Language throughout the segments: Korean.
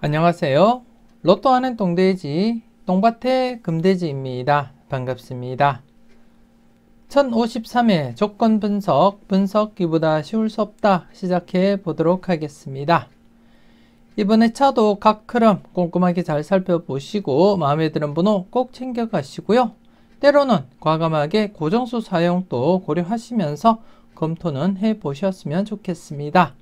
안녕하세요. 로또하는 똥돼지 똥밭의 금돼지입니다. 반갑습니다. 1053회 조건 분석기보다 쉬울 수 없다 시작해 보도록 하겠습니다. 이번 회차도 각 흐름 꼼꼼하게 잘 살펴보시고 마음에 드는 번호 꼭 챙겨 가시고요. 때로는 과감하게 고정수 사용도 고려하시면서 검토는 해 보셨으면 좋겠습니다.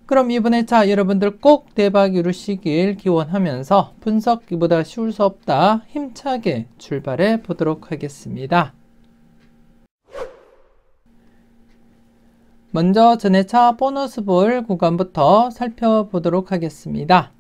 그럼 이번 회차 여러분들 꼭 대박 이루시길 기원하면서 분석기보다 쉬울 수 없다 힘차게 출발해 보도록 하겠습니다. 먼저 전회차 보너스 볼 구간부터 살펴보도록 하겠습니다.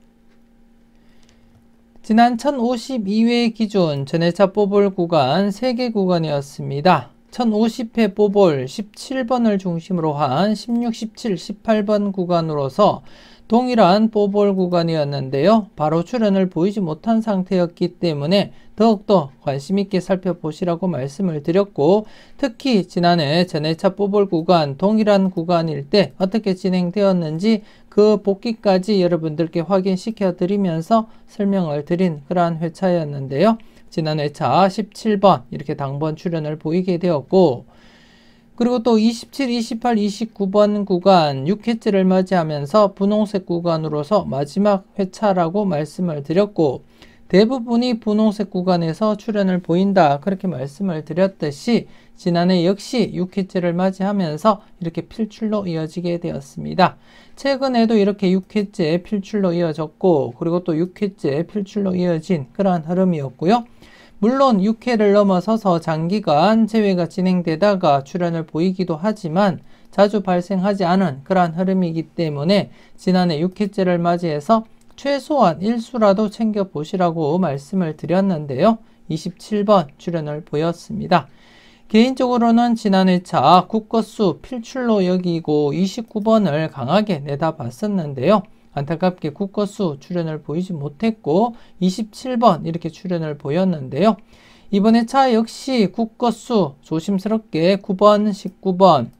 지난 1052회 기준 전회차 뽑을 구간 3개 구간이었습니다. 1050회 뽑을 17번을 중심으로 한 16, 17, 18번 구간으로서 동일한 뽑을 구간이었는데요. 바로 출현을 보이지 못한 상태였기 때문에 더욱더 관심있게 살펴보시라고 말씀을 드렸고, 특히 지난해 전회차 뽑을 구간 동일한 구간일 때 어떻게 진행되었는지 그 복귀까지 여러분들께 확인시켜 드리면서 설명을 드린 그러한 회차였는데요. 지난 회차 17번 이렇게 당번 출현을 보이게 되었고, 그리고 또 27, 28, 29번 구간 6회째를 맞이하면서 분홍색 구간으로서 마지막 회차라고 말씀을 드렸고, 대부분이 분홍색 구간에서 출현을 보인다 그렇게 말씀을 드렸듯이 지난해 역시 6회째를 맞이하면서 이렇게 필출로 이어지게 되었습니다. 최근에도 이렇게 6회째 필출로 이어졌고, 그리고 또 6회째 필출로 이어진 그러한 흐름이었고요. 물론 6회를 넘어서서 장기간 재회가 진행되다가 출현을 보이기도 하지만 자주 발생하지 않은 그러한 흐름이기 때문에 지난해 6회째를 맞이해서 최소한 1수라도 챙겨보시라고 말씀을 드렸는데요. 27번 출현을 보였습니다. 개인적으로는 지난 회차 국거수 필출로 여기고 29번을 강하게 내다봤었는데요. 안타깝게 국거수 출현을 보이지 못했고 27번 이렇게 출현을 보였는데요. 이번 회차 역시 국거수 조심스럽게 9번, 19번,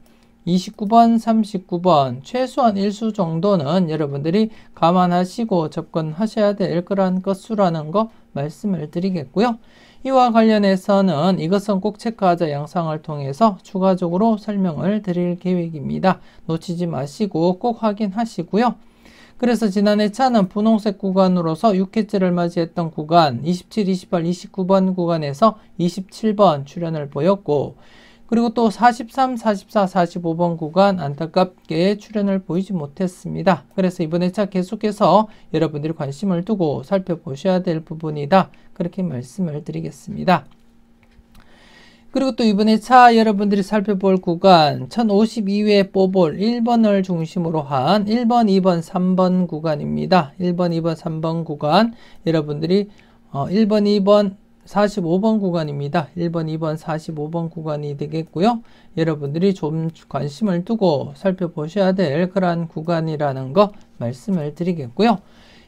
29번, 39번 최소한 1수 정도는 여러분들이 감안하시고 접근하셔야 될 그런 것수라는 거 말씀을 드리겠고요. 이와 관련해서는 이것은 꼭 체크하자 영상을 통해서 추가적으로 설명을 드릴 계획입니다. 놓치지 마시고 꼭 확인하시고요. 그래서 지난 회차는 분홍색 구간으로서 6회째를 맞이했던 구간 27, 28, 29번 구간에서 27번 출현을 보였고, 그리고 또 43, 44, 45번 구간 안타깝게 출현을 보이지 못했습니다. 그래서 이번 회차 계속해서 여러분들이 관심을 두고 살펴보셔야 될 부분이다 그렇게 말씀을 드리겠습니다. 그리고 또 이번 회차 여러분들이 살펴볼 구간 1052회 뽑을 1번을 중심으로 한 1번, 2번, 3번 구간입니다. 1번, 2번, 3번 구간 여러분들이 1번, 2번, 45번 구간입니다. 1번, 2번, 45번 구간이 되겠고요. 여러분들이 좀 관심을 두고 살펴보셔야 될 그러한 구간이라는 거 말씀을 드리겠고요.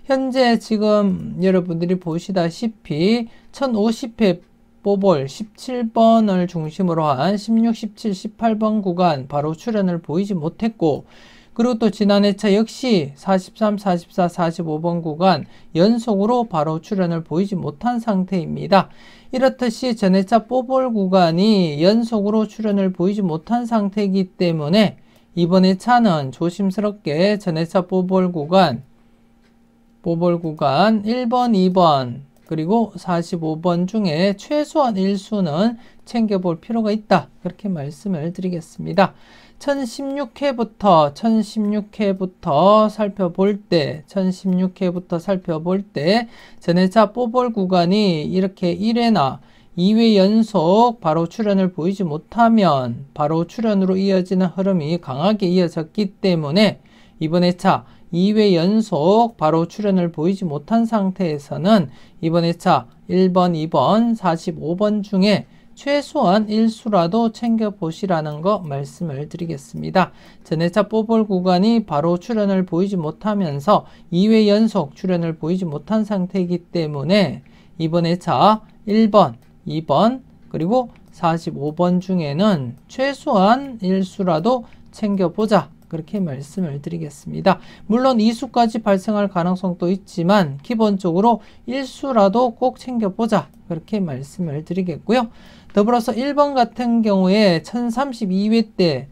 현재 지금 여러분들이 보시다시피 1050회 뽑을 17번을 중심으로 한 16, 17, 18번 구간 바로 출현을 보이지 못했고, 그리고 또 지난 회차 역시 43, 44, 45번 구간 연속으로 바로 출현을 보이지 못한 상태입니다. 이렇듯이 전회차 뽑을 구간이 연속으로 출현을 보이지 못한 상태이기 때문에 이번 회차는 조심스럽게 전회차 뽑을 구간 1번, 2번 그리고 45번 중에 최소한 1수는 챙겨볼 필요가 있다 그렇게 말씀을 드리겠습니다. 1016회부터 살펴볼 때 전회차 뽑을 구간이 이렇게 1회나 2회 연속 바로 출현을 보이지 못하면 바로 출현으로 이어지는 흐름이 강하게 이어졌기 때문에 이번 회차 2회 연속 바로 출현을 보이지 못한 상태에서는 이번 회차 1번, 2번, 45번 중에 최소한 1수라도 챙겨보시라는 거 말씀을 드리겠습니다. 전회차 뽑을 구간이 바로 출현을 보이지 못하면서 2회 연속 출현을 보이지 못한 상태이기 때문에 이번 회차 1번, 2번, 그리고 45번 중에는 최소한 1수라도 챙겨보자 그렇게 말씀을 드리겠습니다. 물론 2수까지 발생할 가능성도 있지만 기본적으로 1수라도 꼭 챙겨보자, 그렇게 말씀을 드리겠고요. 더불어서 1번 같은 경우에 1032회 때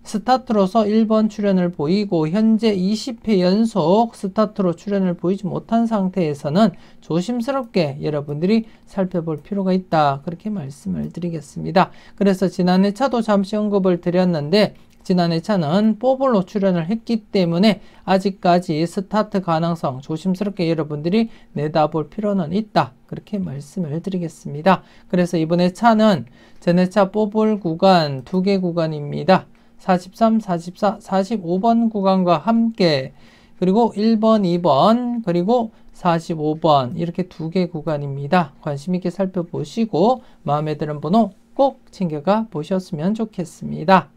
스타트로서 1번 출현을 보이고 현재 20회 연속 스타트로 출현을 보이지 못한 상태에서는 조심스럽게 여러분들이 살펴볼 필요가 있다, 그렇게 말씀을 드리겠습니다. 그래서 지난해 차도 잠시 언급을 드렸는데 지난해 차는 뽀볼로 출현을 했기 때문에 아직까지 스타트 가능성 조심스럽게 여러분들이 내다볼 필요는 있다, 그렇게 말씀을 드리겠습니다. 그래서 이번에 차는 전해차 뽀볼 구간 2개 구간입니다. 43, 44, 45번 구간과 함께 그리고 1번, 2번 그리고 45번 이렇게 2개 구간입니다. 관심 있게 살펴보시고 마음에 드는 번호 꼭 챙겨가 보셨으면 좋겠습니다.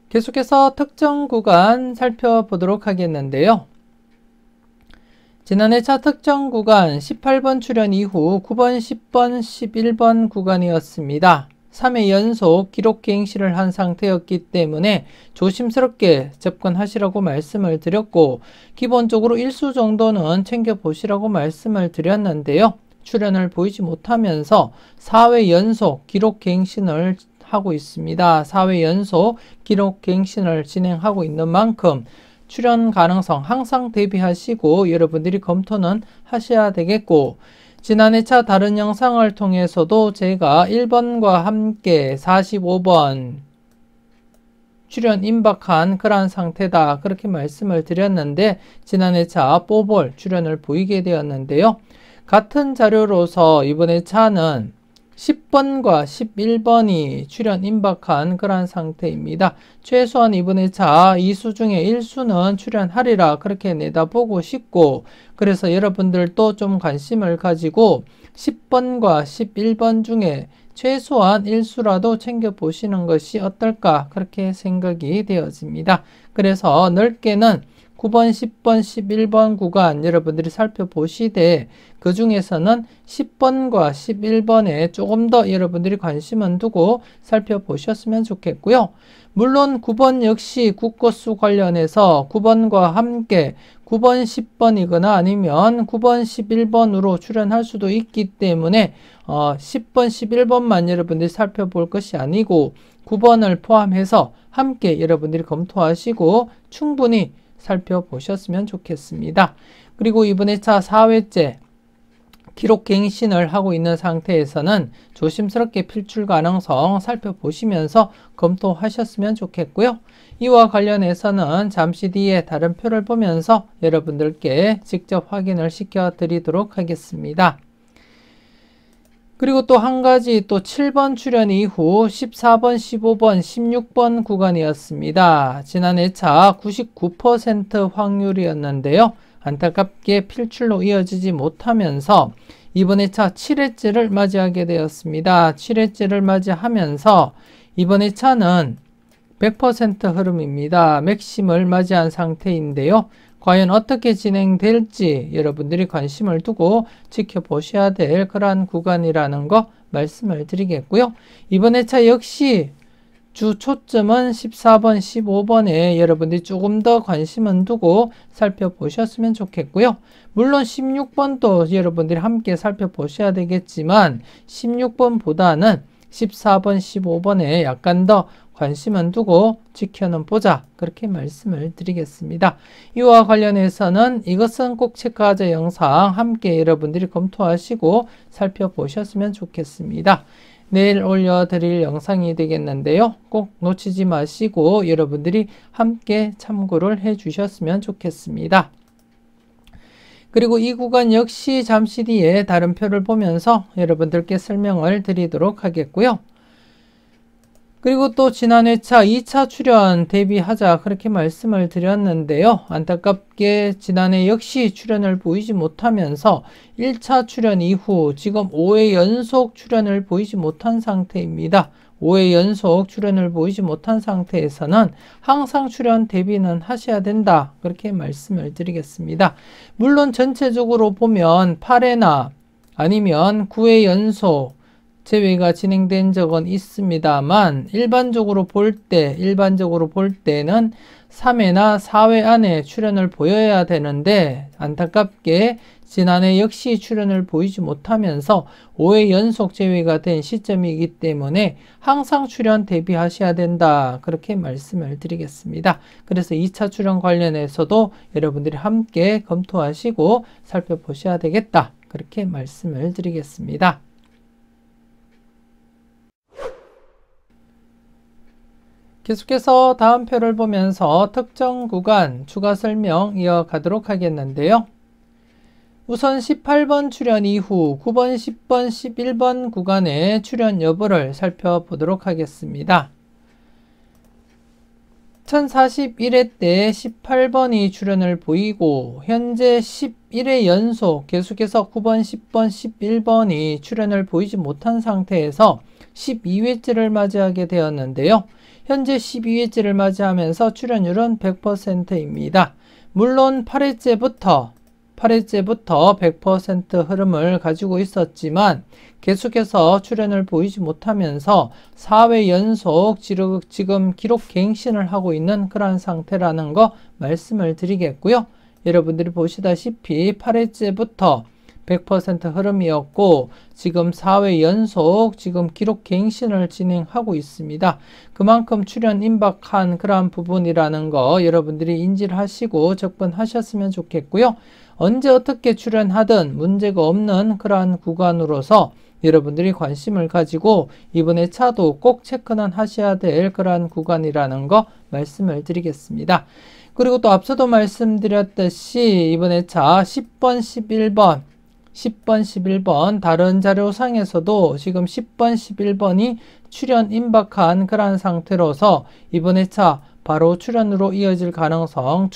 계속해서 특정 구간 살펴보도록 하겠는데요. 지난해 차 특정 구간 18번 출현 이후 9번, 10번, 11번 구간이었습니다. 3회 연속 기록 갱신을 한 상태였기 때문에 조심스럽게 접근하시라고 말씀을 드렸고 기본적으로 1수 정도는 챙겨보시라고 말씀을 드렸는데요. 출현을 보이지 못하면서 4회 연속 기록 갱신을 하고 있습니다. 4회 연속 기록 갱신을 진행하고 있는 만큼 출현 가능성 항상 대비하시고 여러분들이 검토는 하셔야 되겠고 지난해 차 다른 영상을 통해서도 제가 1번과 함께 45번 출현 임박한 그러한 상태다, 그렇게 말씀을 드렸는데 지난해 차 뽀볼 출현을 보이게 되었는데요. 같은 자료로서 이번에 차는 10번과 11번이 출현 임박한 그러한 상태입니다. 최소한 이번에 차 2수 중에 1수는 출현하리라 그렇게 내다보고 싶고 그래서 여러분들도 좀 관심을 가지고 10번과 11번 중에 최소한 1수라도 챙겨보시는 것이 어떨까 그렇게 생각이 되어집니다. 그래서 넓게는 9번, 10번, 11번 구간 여러분들이 살펴보시되 그 중에서는 10번과 11번에 조금 더 여러분들이 관심은 두고 살펴보셨으면 좋겠고요. 물론 9번 역시 국거수 관련해서 9번과 함께 9번, 10번이거나 아니면 9번, 11번으로 출현할 수도 있기 때문에 10번, 11번만 여러분들이 살펴볼 것이 아니고 9번을 포함해서 함께 여러분들이 검토하시고 충분히 살펴보셨으면 좋겠습니다. 그리고 이번에 차 4회째 기록 갱신을 하고 있는 상태에서는 조심스럽게 필출 가능성 살펴보시면서 검토하셨으면 좋겠고요. 이와 관련해서는 잠시 뒤에 다른 표를 보면서 여러분들께 직접 확인을 시켜 드리도록 하겠습니다. 그리고 또 한 가지 또 7번 출현 이후 14번, 15번, 16번 구간이었습니다. 지난해 차 99% 확률이었는데요. 안타깝게 필출로 이어지지 못하면서 이번에 차 7회째를 맞이하게 되었습니다. 7회째를 맞이하면서 이번에 차는 100% 흐름입니다. 맥심을 맞이한 상태인데요. 과연 어떻게 진행될지 여러분들이 관심을 두고 지켜보셔야 될 그러한 구간이라는 거 말씀을 드리겠고요. 이번 회차 역시 주 초점은 14번, 15번에 여러분들이 조금 더 관심은 두고 살펴보셨으면 좋겠고요. 물론 16번도 여러분들이 함께 살펴보셔야 되겠지만 16번보다는 14번, 15번에 약간 더 관심은 두고 지켜는 보자, 그렇게 말씀을 드리겠습니다. 이와 관련해서는 이것은 꼭 체크하자 영상 함께 여러분들이 검토하시고 살펴보셨으면 좋겠습니다. 내일 올려드릴 영상이 되겠는데요. 꼭 놓치지 마시고 여러분들이 함께 참고를 해 주셨으면 좋겠습니다. 그리고 이 구간 역시 잠시 뒤에 다른 표를 보면서 여러분들께 설명을 드리도록 하겠고요. 그리고 또 지난해 차 2차 출현 대비하자 그렇게 말씀을 드렸는데요. 안타깝게 지난해 역시 출현을 보이지 못하면서 1차 출현 이후 지금 5회 연속 출현을 보이지 못한 상태입니다. 5회 연속 출현을 보이지 못한 상태에서는 항상 출현 대비는 하셔야 된다, 그렇게 말씀을 드리겠습니다. 물론 전체적으로 보면 8회나 아니면 9회 연속 제외가 진행된 적은 있습니다만 일반적으로 볼 때는 3회나 4회 안에 출연을 보여야 되는데 안타깝게 지난해 역시 출연을 보이지 못하면서 5회 연속 제외가 된 시점이기 때문에 항상 출연 대비하셔야 된다. 그렇게 말씀을 드리겠습니다. 그래서 2차 출연 관련해서도 여러분들이 함께 검토하시고 살펴보셔야 되겠다. 그렇게 말씀을 드리겠습니다. 계속해서 다음 표를 보면서 특정 구간 추가 설명 이어가도록 하겠는데요. 우선 18번 출연 이후 9번, 10번, 11번 구간의 출연 여부를 살펴보도록 하겠습니다. 1041회 때 18번이 출연을 보이고 현재 11회 연속 계속해서 9번, 10번, 11번이 출연을 보이지 못한 상태에서 12회째를 맞이하게 되었는데요. 현재 12회째를 맞이하면서 출연율은 100%입니다. 물론 8회째부터 100% 흐름을 가지고 있었지만 계속해서 출연을 보이지 못하면서 4회 연속 지금 기록 갱신을 하고 있는 그런 상태라는 거 말씀을 드리겠고요. 여러분들이 보시다시피 8회째부터 100% 흐름이었고 지금 4회 연속 지금 기록 갱신을 진행하고 있습니다. 그만큼 출연 임박한 그러한 부분이라는 거 여러분들이 인지를 하시고 접근하셨으면 좋겠고요. 언제 어떻게 출연하든 문제가 없는 그러한 구간으로서 여러분들이 관심을 가지고 이번에 차도 꼭 체크는 하셔야 될 그러한 구간이라는 거 말씀을 드리겠습니다. 그리고 또 앞서도 말씀드렸듯이 이번에 차 10번, 11번 다른 자료상에서도 지금 10번, 11번이 출연 임박한 그러한 상태로서 이번에 차 바로 출연으로 이어질 가능성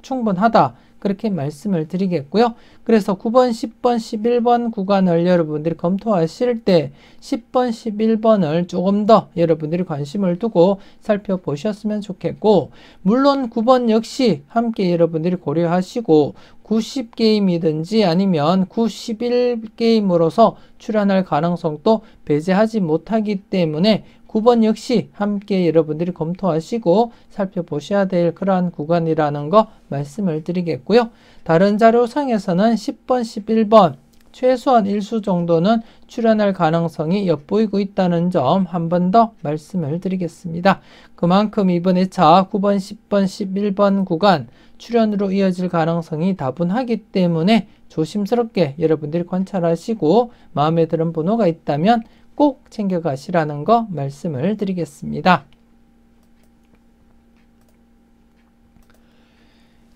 충분하다. 그렇게 말씀을 드리겠고요. 그래서 9번, 10번, 11번 구간을 여러분들이 검토하실 때 10번, 11번을 조금 더 여러분들이 관심을 두고 살펴보셨으면 좋겠고 물론 9번 역시 함께 여러분들이 고려하시고 90게임이든지 아니면 91게임으로서 출연할 가능성도 배제하지 못하기 때문에 9번 역시 함께 여러분들이 검토하시고 살펴보셔야 될 그러한 구간이라는 거 말씀을 드리겠고요. 다른 자료상에서는 10번, 11번 최소한 1수 정도는 출연할 가능성이 엿보이고 있다는 점 한 번 더 말씀을 드리겠습니다. 그만큼 이번에 차 9번, 10번, 11번 구간 출연으로 이어질 가능성이 다분하기 때문에 조심스럽게 여러분들이 관찰하시고 마음에 드는 번호가 있다면 꼭 챙겨가시라는 거 말씀을 드리겠습니다.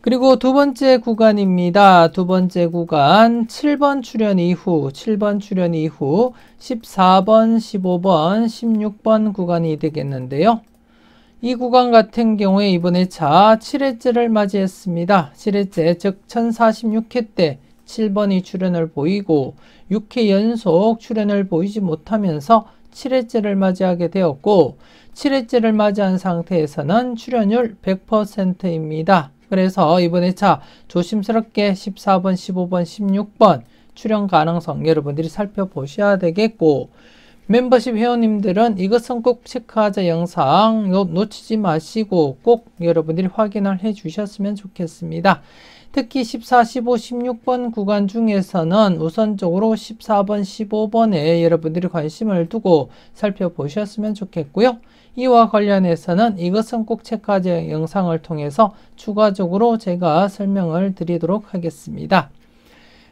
그리고 두 번째 구간입니다. 두 번째 구간 7번 출연 이후 14번, 15번, 16번 구간이 되겠는데요. 이 구간 같은 경우에 이번에 차 7회째를 맞이했습니다. 7회째 즉 1046회 때 7번이 출연을 보이고 6회 연속 출연을 보이지 못하면서 7회째를 맞이하게 되었고 7회째를 맞이한 상태에서는 출연율 100%입니다. 그래서 이번에 차 조심스럽게 14번, 15번, 16번 출연 가능성 여러분들이 살펴보셔야 되겠고 멤버십 회원님들은 이것은 꼭 체크하자 영상 놓치지 마시고 꼭 여러분들이 확인을 해 주셨으면 좋겠습니다. 특히 14, 15, 16번 구간 중에서는 우선적으로 14번, 15번에 여러분들이 관심을 두고 살펴보셨으면 좋겠고요. 이와 관련해서는 이것은 꼭 체크하자 영상을 통해서 추가적으로 제가 설명을 드리도록 하겠습니다.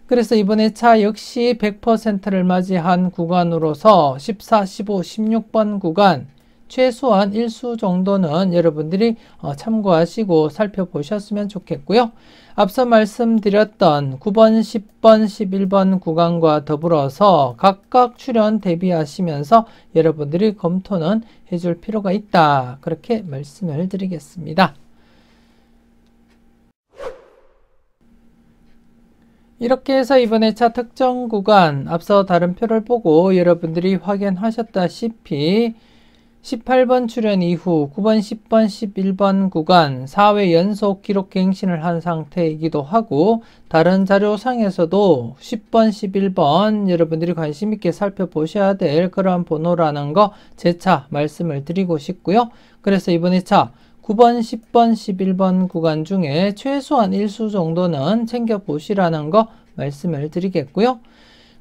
그래서 이번에 차 역시 100%를 맞이한 구간으로서 14, 15, 16번 구간 최소한 1수 정도는 여러분들이 참고하시고 살펴보셨으면 좋겠고요. 앞서 말씀드렸던 9번, 10번, 11번 구간과 더불어서 각각 출연 대비하시면서 여러분들이 검토는 해줄 필요가 있다. 그렇게 말씀을 드리겠습니다. 이렇게 해서 이번에 차 특정 구간 앞서 다른 표를 보고 여러분들이 확인하셨다시피 18번 출현 이후 9번, 10번, 11번 구간 4회 연속 기록 갱신을 한 상태이기도 하고 다른 자료상에서도 10번, 11번 여러분들이 관심 있게 살펴보셔야 될 그러한 번호라는 거 재차 말씀을 드리고 싶고요. 그래서 이번 2차 9번, 10번, 11번 구간 중에 최소한 1수 정도는 챙겨보시라는 거 말씀을 드리겠고요.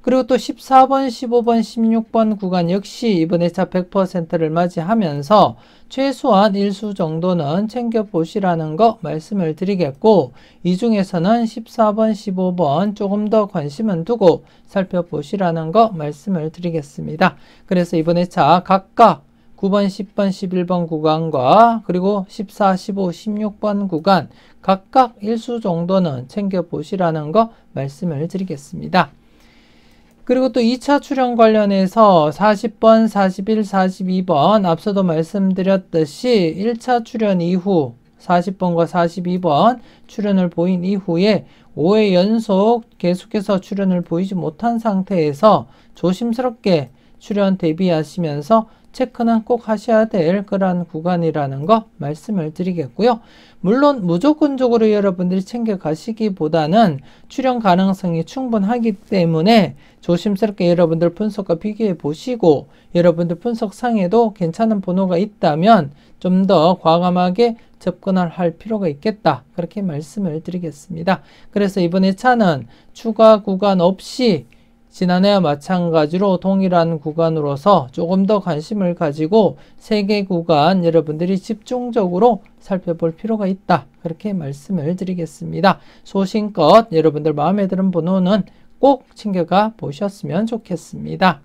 그리고 또 14번, 15번, 16번 구간 역시 이번 2차 100%를 맞이하면서 최소한 1수 정도는 챙겨보시라는 거 말씀을 드리겠고 이 중에서는 14번, 15번 조금 더 관심은 두고 살펴보시라는 거 말씀을 드리겠습니다. 그래서 이번 2차 각각 9번, 10번, 11번 구간과 그리고 14, 15, 16번 구간 각각 1수 정도는 챙겨보시라는 거 말씀을 드리겠습니다. 그리고 또 2차 출현 관련해서 40번, 41, 42번 앞서도 말씀드렸듯이 1차 출현 이후 40번과 42번 출현을 보인 이후에 5회 연속 계속해서 출현을 보이지 못한 상태에서 조심스럽게 출현 대비하시면서 체크는 꼭 하셔야 될 그러한 구간이라는 거 말씀을 드리겠고요. 물론 무조건적으로 여러분들이 챙겨가시기보다는 출현 가능성이 충분하기 때문에 조심스럽게 여러분들 분석과 비교해 보시고 여러분들 분석상에도 괜찮은 번호가 있다면 좀 더 과감하게 접근을 할 필요가 있겠다. 그렇게 말씀을 드리겠습니다. 그래서 이번에 차는 추가 구간 없이 지난해와 마찬가지로 동일한 구간으로서 조금 더 관심을 가지고 3개 구간 여러분들이 집중적으로 살펴볼 필요가 있다. 그렇게 말씀을 드리겠습니다. 소신껏 여러분들 마음에 드는 번호는 꼭 챙겨가 보셨으면 좋겠습니다.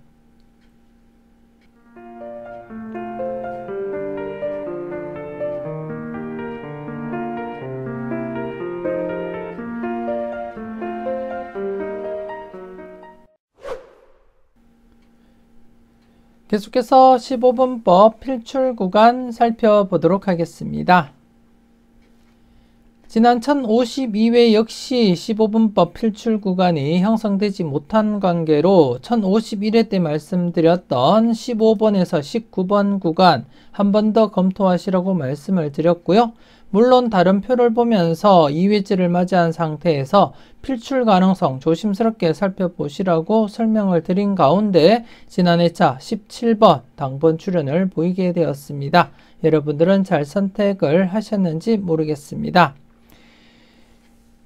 계속해서 15분법 필출 구간 살펴보도록 하겠습니다. 지난 1052회 역시 15분법 필출 구간이 형성되지 못한 관계로 1051회 때 말씀드렸던 15번에서 19번 구간 한 번 더 검토하시라고 말씀을 드렸고요. 물론 다른 표를 보면서 2회째를 맞이한 상태에서 필출 가능성 조심스럽게 살펴보시라고 설명을 드린 가운데 지난 회차 17번 당번 출현을 보이게 되었습니다. 여러분들은 잘 선택을 하셨는지 모르겠습니다.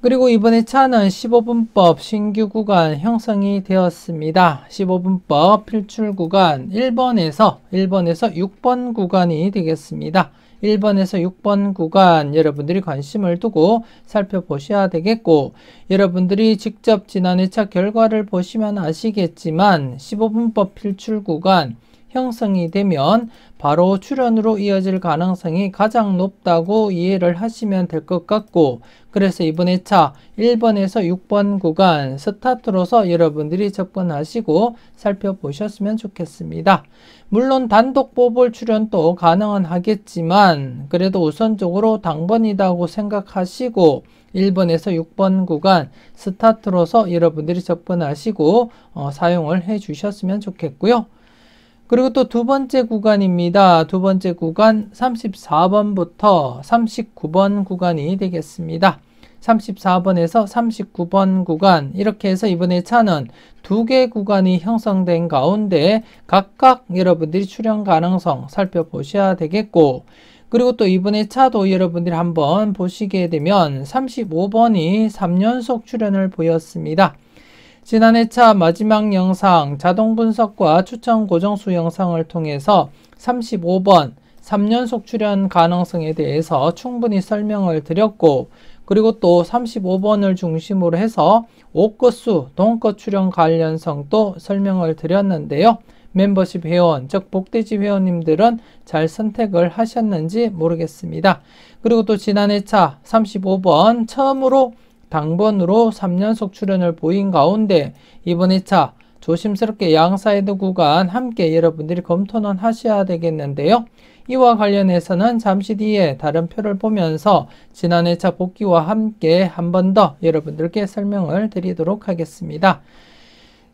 그리고 이번 회차는 15분법 신규 구간 형성이 되었습니다. 15분법 필출 구간 1번에서 6번 구간이 되겠습니다. 1번에서 6번 구간 여러분들이 관심을 두고 살펴보셔야 되겠고 여러분들이 직접 지난 회차 결과를 보시면 아시겠지만 15분법 필출 구간 형성이 되면 바로 출현으로 이어질 가능성이 가장 높다고 이해를 하시면 될 것 같고 그래서 이번 회차 1번에서 6번 구간 스타트로서 여러분들이 접근하시고 살펴보셨으면 좋겠습니다. 물론 단독 뽑을 출현도 가능은 하겠지만 그래도 우선적으로 당번이라고 생각하시고 1번에서 6번 구간 스타트로서 여러분들이 접근하시고 사용을 해 주셨으면 좋겠고요. 그리고 또 두 번째 구간입니다. 두 번째 구간 34번부터 39번 구간이 되겠습니다. 34번에서 39번 구간 이렇게 해서 이번에 차는 2개 구간이 형성된 가운데 각각 여러분들이 출현 가능성 살펴보셔야 되겠고 그리고 또 이번에 차도 여러분들이 한번 보시게 되면 35번이 3연속 출현을 보였습니다. 지난 회차 마지막 영상 자동 분석과 추천 고정수 영상을 통해서 35번 3연속 출현 가능성에 대해서 충분히 설명을 드렸고 그리고 또 35번을 중심으로 해서 옷것수, 동것 출현 관련성도 설명을 드렸는데요. 멤버십 회원, 즉 복돼지 회원님들은 잘 선택을 하셨는지 모르겠습니다. 그리고 또 지난 회차 35번 처음으로 당번으로 3연속 출현을 보인 가운데 이번 회차 조심스럽게 양사이드 구간 함께 여러분들이 검토는 하셔야 되겠는데요. 이와 관련해서는 잠시 뒤에 다른 표를 보면서 지난 회차 복귀와 함께 한 번 더 여러분들께 설명을 드리도록 하겠습니다.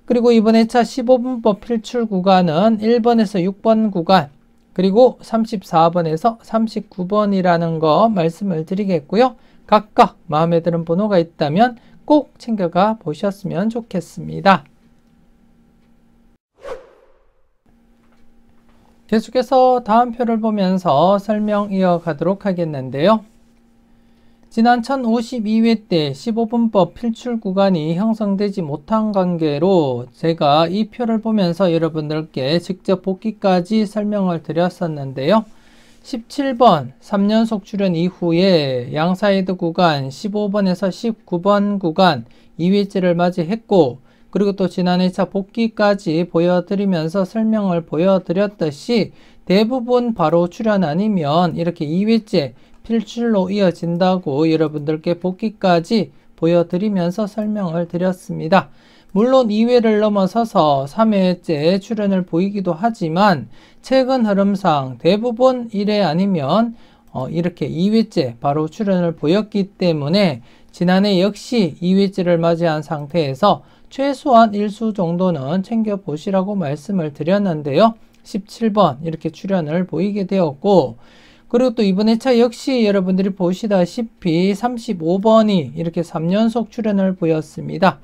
그리고 이번 회차 15분법 필출 구간은 1번에서 6번 구간 그리고 34번에서 39번이라는 거 말씀을 드리겠고요. 각각 마음에 드는 번호가 있다면 꼭 챙겨가 보셨으면 좋겠습니다. 계속해서 다음 표를 보면서 설명 이어가도록 하겠는데요. 지난 1052회 때 15분법 필출 구간이 형성되지 못한 관계로 제가 이 표를 보면서 여러분들께 직접 복기까지 설명을 드렸었는데요. 17번 3연속 출현 이후에 양사이드 구간 15번에서 19번 구간 2회째를 맞이했고, 그리고 또 지난 2차 복기까지 보여드리면서 설명을 보여드렸듯이 대부분 바로 출현 아니면 이렇게 2회째 필출로 이어진다고 여러분들께 복기까지 보여드리면서 설명을 드렸습니다. 물론 2회를 넘어서서 3회째 출현을 보이기도 하지만 최근 흐름상 대부분 1회 아니면 이렇게 2회째 바로 출현을 보였기 때문에 지난해 역시 2회째를 맞이한 상태에서 최소한 1수 정도는 챙겨보시라고 말씀을 드렸는데요. 17번 이렇게 출현을 보이게 되었고, 그리고 또 이번 회차 역시 여러분들이 보시다시피 35번이 이렇게 3연속 출현을 보였습니다.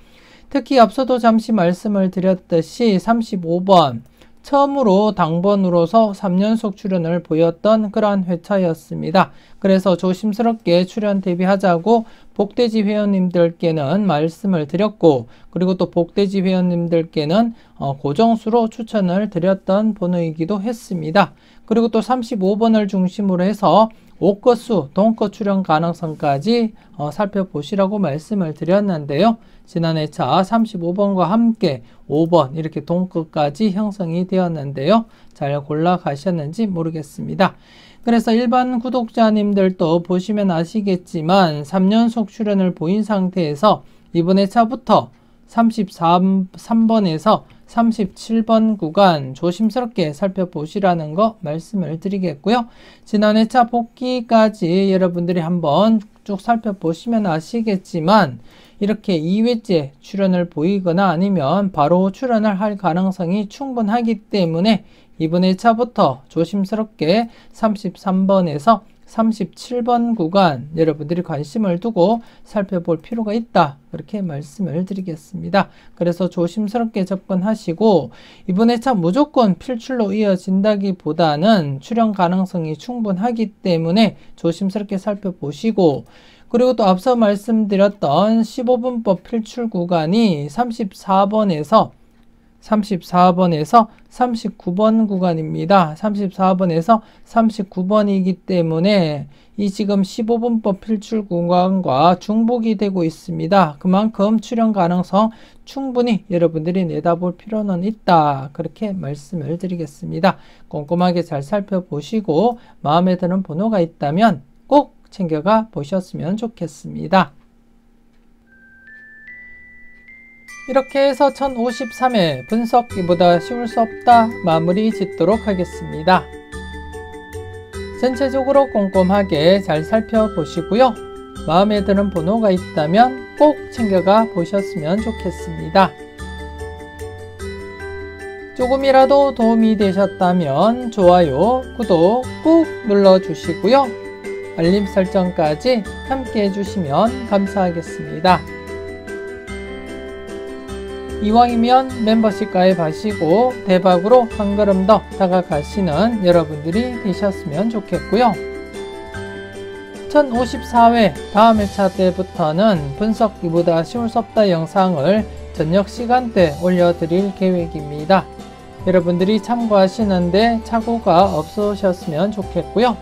특히 앞서도 잠시 말씀을 드렸듯이 35번 처음으로 당번으로서 3연속 출현을 보였던 그러한 회차였습니다. 그래서 조심스럽게 출현 대비하자고 복돼지 회원님들께는 말씀을 드렸고, 그리고 또 복돼지 회원님들께는 고정수로 추천을 드렸던 번호이기도 했습니다. 그리고 또 35번을 중심으로 해서 옥거수, 동거 출현 가능성까지 살펴보시라고 말씀을 드렸는데요. 지난 회차 35번과 함께 5번 이렇게 동거까지 형성이 되었는데요. 잘 골라 가셨는지 모르겠습니다. 그래서 일반 구독자님들도 보시면 아시겠지만 3연속 출현을 보인 상태에서 이번 회차부터 33번에서 37번 구간 조심스럽게 살펴보시라는 거 말씀을 드리겠고요. 지난 회차 복귀까지 여러분들이 한번 쭉 살펴보시면 아시겠지만 이렇게 2회째 출현을 보이거나 아니면 바로 출현을 할 가능성이 충분하기 때문에 이번 회차부터 조심스럽게 33번에서 37번 구간 여러분들이 관심을 두고 살펴볼 필요가 있다, 그렇게 말씀을 드리겠습니다. 그래서 조심스럽게 접근하시고 이번 회차 무조건 필출로 이어진다기보다는 출현 가능성이 충분하기 때문에 조심스럽게 살펴보시고, 그리고 또 앞서 말씀드렸던 15분법 필출 구간이 34번에서 39번 구간입니다. 34번에서 39번이기 때문에 이 지금 15분법 필출 구간과 중복이 되고 있습니다. 그만큼 출현 가능성 충분히 여러분들이 내다볼 필요는 있다, 그렇게 말씀을 드리겠습니다. 꼼꼼하게 잘 살펴보시고 마음에 드는 번호가 있다면 꼭 챙겨가 보셨으면 좋겠습니다. 이렇게 해서 1053회 분석기보다 쉬울 수 없다 마무리 짓도록 하겠습니다. 전체적으로 꼼꼼하게 잘 살펴보시고요. 마음에 드는 번호가 있다면 꼭 챙겨가 보셨으면 좋겠습니다. 조금이라도 도움이 되셨다면 좋아요, 구독 꾹 눌러주시고요. 알림 설정까지 함께 해주시면 감사하겠습니다. 이왕이면 멤버십 가입하시고 대박으로 한 걸음 더 다가가시는 여러분들이 되셨으면 좋겠고요. 1054회 다음 회차 때부터는 분석기보다 쉬울 수 없다 영상을 저녁 시간대 올려드릴 계획입니다. 여러분들이 참고하시는데 착오가 없으셨으면 좋겠고요.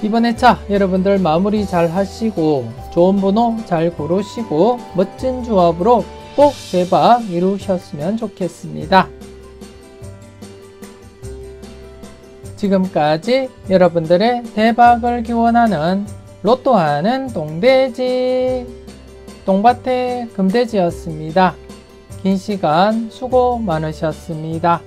이번 회차 여러분들 마무리 잘 하시고 좋은 번호 잘 고르시고 멋진 조합으로 꼭 대박 이루셨으면 좋겠습니다. 지금까지 여러분들의 대박을 기원하는 로또하는 똥돼지 똥밭의 금돼지였습니다. 긴 시간 수고 많으셨습니다.